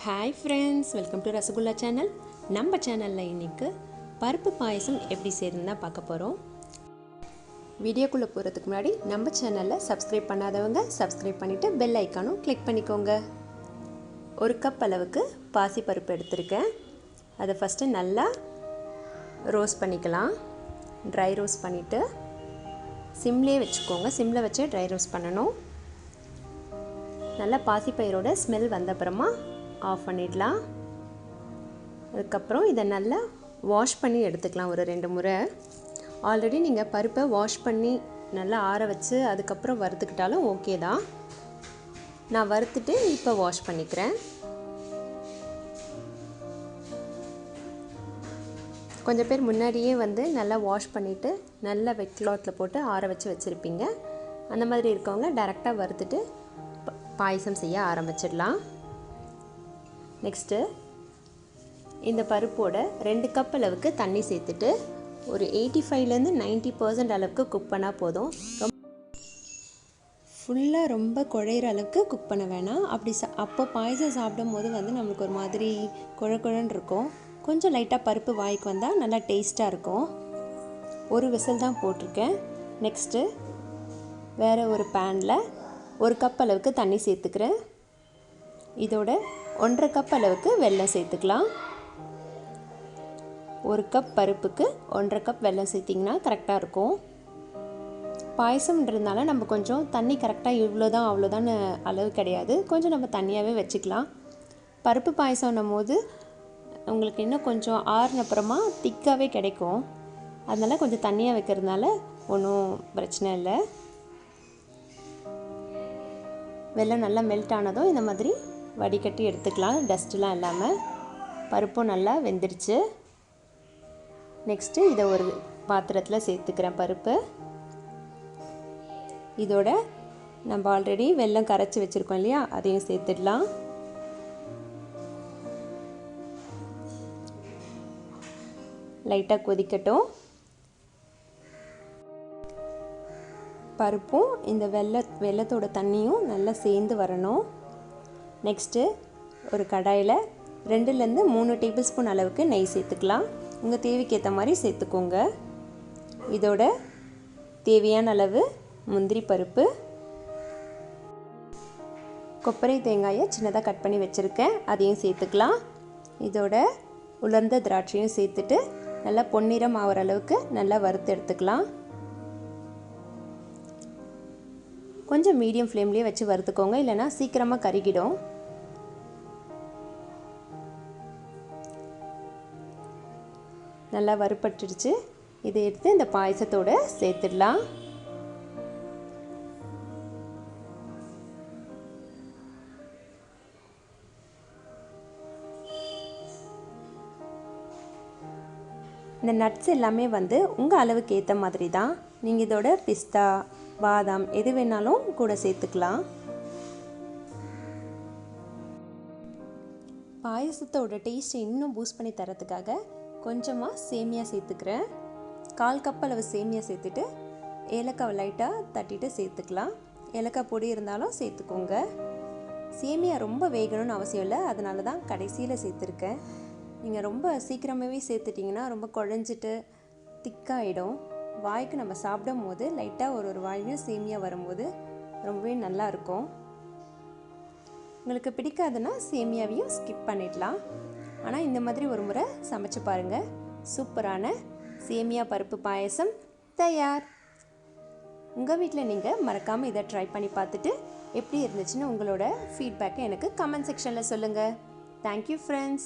Hi friends, welcome to RasaGulla Channel. நம்ம சேனல்ல இன்னைக்கு பருப்பு பாயசம் எப்படி செய்யறதுன்னு பார்க்க போறோம். வீடியோக்குள்ள போறதுக்கு முன்னாடி நம்ம சேனலை சப்ஸ்கிரைப் பண்ணாதவங்க சப்ஸ்கிரைப் பண்ணிட்டு பெல் ஐகானும் கிளிக் பண்ணிக்கோங்க. ஒரு கப் அளவுக்கு பாசி பருப்பு எடுத்துர்க்கேன். அதை ஃபர்ஸ்ட் நல்லா ரோஸ்ட் பண்ணிக்கலாம். ட்ரை ரோஸ்ட் பண்ணிட்டு சிம்லயே வெச்சுக்கோங்க. சிம்ல வச்சு ட்ரை ரோஸ்ட் பண்ணனும். நல்லா பாசி பயிரோட ஸ்மெல் வந்த அப்புறமா ஆஃப் பண்ணிடலாம். அதுக்கு அப்புறம் இத நல்லா வாஷ் பண்ணி எடுத்துக்கலாம் ஒரு 2 முறை. ஆல்ரெடி நீங்க பருப்பை வாஷ் பண்ணி நல்லா ஆற வச்சு அதுக்கு அப்புறம் வறுத்துக்கிட்டாலும் ஓகே தான். நான் வறுத்துட்டு இப்போ வாஷ் பண்ணிக்கிறேன். கொஞ்சம் பேர் முன்னாடியே வந்து நல்லா வாஷ் பண்ணிட்டு நல்லா வெட் கிளாத்ல போட்டு ஆற வச்சு வச்சிருப்பீங்க. அந்த மாதிரி இருக்கவங்க டைரக்டா வறுத்துட்டு பாயசம் செய்ய ஆரம்பிச்சிடலாம். நெக்ஸ்ட் இந்த பருப்போட 2 கப் அளவுக்கு தண்ணி சேர்த்துட்டு ஒரு 85 ல இருந்து 90% அளவுக்கு குக் பண்ணா போதும். ஃபுல்லா ரொம்ப குழையிற அளவுக்கு குக் பண்ண வேணாம். அப்போ பாயசம் சாப்பிடும்போது வந்து நமக்கு ஒரு மாதிரி குழகுழன்னு இருக்கும். கொஞ்சம் லைட்டா பருப்பு வாய்க்கு வந்தா நல்லா டேஸ்டா இருக்கும். ஒரு விசில் தான் போட்டுருக்கேன். நெக்ஸ்ட் வேற ஒரு panல 1 கப் அளவுக்கு தண்ணி சேர்த்துக்கிறேன். இதோட 1.5 கப் அளவுக்கு வெல்லம் சேர்த்துக்கலாம். 1 கப் பருப்புக்கு 1.5 கப் வெல்லம் சேர்த்தீங்கன்னா கரெக்டா இருக்கும். பாயசம்ன்றதுனால நம்ம கொஞ்சம் தண்ணி கரெக்டா இவ்வளவுதான் அவ்வளவுதான் அளவு கிடையாது. கொஞ்சம் நம்ம தண்ணியாவே வெச்சுக்கலாம். பருப்பு பாயசம்னும்போது உங்களுக்கு இன்னும் கொஞ்சம் ஆறுன அப்புறமா திக்காவே கிடைக்கும். அதனால கொஞ்சம் தண்ணியா வைக்கிறதுனால ஒண்ணும் பிரச்சனை இல்லை. வெல்லம் நல்லா மெல்ட் ஆனதும் இந்த மாதிரி வடிகட்டி எடுத்துக்கலாம். டஸ்ட்லாம் இல்லாம. பருப்பும் நல்லா வெந்திருச்சு. நெக்ஸ்ட் இத ஒரு பாத்திரத்துல சேர்த்துக்கிறேன் பருப்பு. இதோட நம்ம ஆல்ரெடி வெல்லம் கரைச்சு வச்சிருக்கோம் இல்லையா, அதையும் சேர்த்துடலாம். லைட்டா கொதிக்கட்டும். பருப்பும் இந்த வெல்லத்தோட தண்ணியும் நல்லா சேர்ந்து வரணும். நெக்ஸ்ட் ஒரு கடாயில 2 ல இருந்து 3 டேபிள்ஸ்பூன் அளவுக்கு நெய் சேர்த்துக்கலாம். உங்க தேவைக்கு ஏத்த மாதிரி சேர்த்துக்கோங்க. இதோட தேவையான அளவு முந்திரி பருப்பு, கொப்பரை தேங்காயை சின்னதா கட் பண்ணி வச்சிருக்கேன், அதையும் சேர்த்துக்கலாம். இதோட உலர்ந்த திராட்சையும் சேர்த்துட்டு நல்லா பொன்னிறம் ஆவற அளவுக்கு நல்லா வறுத்து எடுத்துக்கலாம். கொஞ்சம் மீடியம் ஃப்ளேம்லயே வச்சு வறுத்துக்கோங்க, இல்லனா சீக்கிரமா கருகிடும். நல்லா வறுபட்டுடுச்சு. இதை எடுத்து இந்த பாயசத்தோட சேர்த்துடலாம். இந்த நட்ஸ் எல்லாமே வந்து உங்க அளவுக்கு ஏத்த மாதிரி தான். நீங்க இதோட பிஸ்தா, பாதாம் எது வேணாலும் கூட சேர்த்துக்கலாம். பாயசத்தோட டேஸ்ட் இன்னும் பூஸ்ட் பண்ணி தரதுக்காக கொஞ்சமா சேமியா சேர்த்துக்கிறேன். 1/4 கப் அளவு சேமியா சேர்த்துட்டு ஏலக்காய் லைட்டா தட்டிட்டு சேர்த்துக்கலாம். ஏலக்காய் பொடி இருந்தாலும் சேர்த்துக்கோங்க. சேமியா ரொம்ப வேகணும்னு அவசியம் இல்லை, அதனால தான் கடைசியில சேர்த்துருக்கேன். நீங்க ரொம்ப சீக்கிரமாவே சேர்த்துட்டீங்கன்னா ரொம்ப குழஞ்சிட்டு திக்காயிடும். வாய்க்கு நம்ம சாப்பிடும் போது லைட்டா ஒரு வாயிலும் சேமியா வரும்போது ரொம்பவே நல்லா இருக்கும். உங்களுக்கு பிடிக்காதுன்னா சேமியாவையும் ஸ்கிப் பண்ணிடலாம். ஆனா இந்த மாதிரி ஒரு முறை சமைச்சு பாருங்க. சூப்பரான சேமியா பருப்பு பாயசம் தயார். உங்க வீட்ல நீங்க மறக்காம இதை ட்ரை பண்ணி பார்த்துட்டு எப்படி இருந்துச்சுன்னு உங்களோட ஃபீட்பேக்கை எனக்கு கமெண்ட் செக்ஷன்ல சொல்லுங்க. Thank you friends.